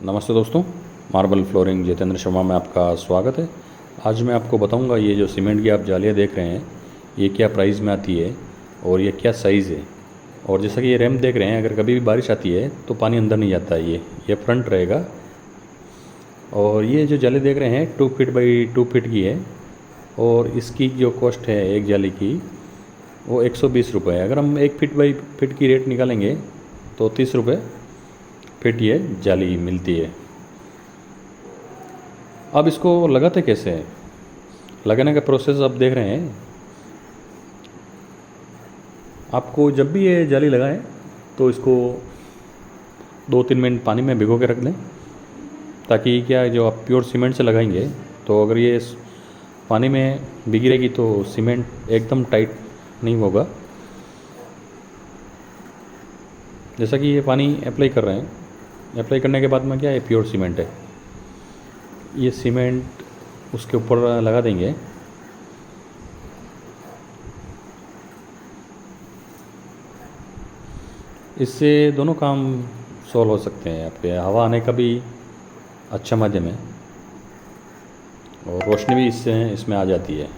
नमस्ते दोस्तों, marble flooring Jitendra Sharma में आपका स्वागत है। आज मैं आपको बताऊंगा ये जो सीमेंट की आप जालियाँ देख रहे हैं ये क्या प्राइस में आती है और ये क्या साइज़ है। और जैसा कि ये रैम्प देख रहे हैं, अगर कभी भी बारिश आती है तो पानी अंदर नहीं जाता है। ये फ्रंट रहेगा। और ये जो जाली देख रहे हैं 2 फीट बाई 2 फीट की है और इसकी जो कॉस्ट है एक जाली की वो 120 रुपये है। अगर हम 1 फीट बाई फीट की रेट निकालेंगे तो 30 रुपये फिट ये जाली मिलती है। अब इसको लगाते कैसे हैं, लगाने का प्रोसेस आप देख रहे हैं। आपको जब भी ये जाली लगाएं तो इसको 2-3 मिनट पानी में भिगो के रख दें, ताकि क्या जो आप प्योर सीमेंट से लगाएंगे तो अगर ये पानी में भीगी रहेगी तो सीमेंट एकदम टाइट नहीं होगा। जैसा कि ये पानी अप्लाई कर रहे हैं, अप्लाई करने के बाद में क्या है, प्योर सीमेंट है। ये सीमेंट उसके ऊपर लगा देंगे। इससे दोनों काम सॉल्व हो सकते हैं। आपके हवा आने का भी अच्छा माध्यम है और रोशनी भी इसमें आ जाती है।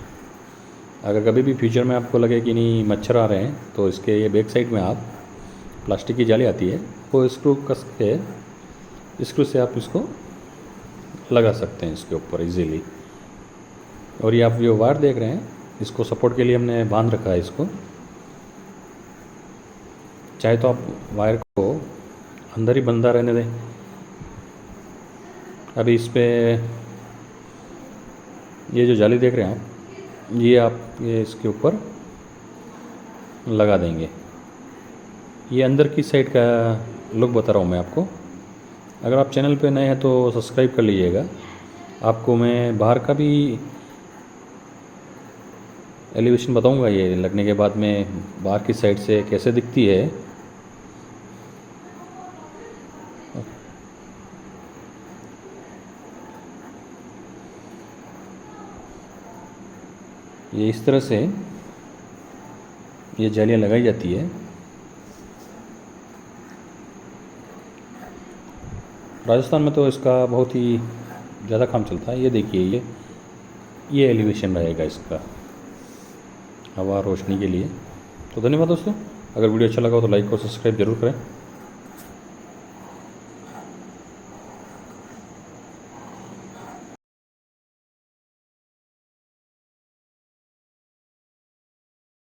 अगर कभी भी फ्यूचर में आपको लगे कि नहीं मच्छर आ रहे हैं तो इसके ये बैक साइड में आप प्लास्टिक की जाली आती है, वो स्क्रू कस के स्क्रू से आप इसको लगा सकते हैं इसके ऊपर इजीली। और ये आप जो वायर देख रहे हैं इसको सपोर्ट के लिए हमने बांध रखा है इसको। चाहे तो आप वायर को अंदर ही बंधा रहने दें। अभी इस पे ये जो जाली देख रहे हैं आप ये इसके ऊपर लगा देंगे। ये अंदर की साइड का लुक बता रहा हूँ मैं आपको। अगर आप चैनल पे नए हैं तो सब्सक्राइब कर लीजिएगा। आपको मैं बाहर का भी एलिवेशन बताऊंगा ये लगने के बाद में बाहर की साइड से कैसे दिखती है। ये इस तरह से ये जालियाँ लगाई जाती है। राजस्थान में तो इसका बहुत ही ज़्यादा काम चलता है। ये देखिए ये एलिवेशन रहेगा इसका हवा रोशनी के लिए। तो धन्यवाद दोस्तों। अगर वीडियो अच्छा लगा हो तो लाइक और सब्सक्राइब जरूर करें।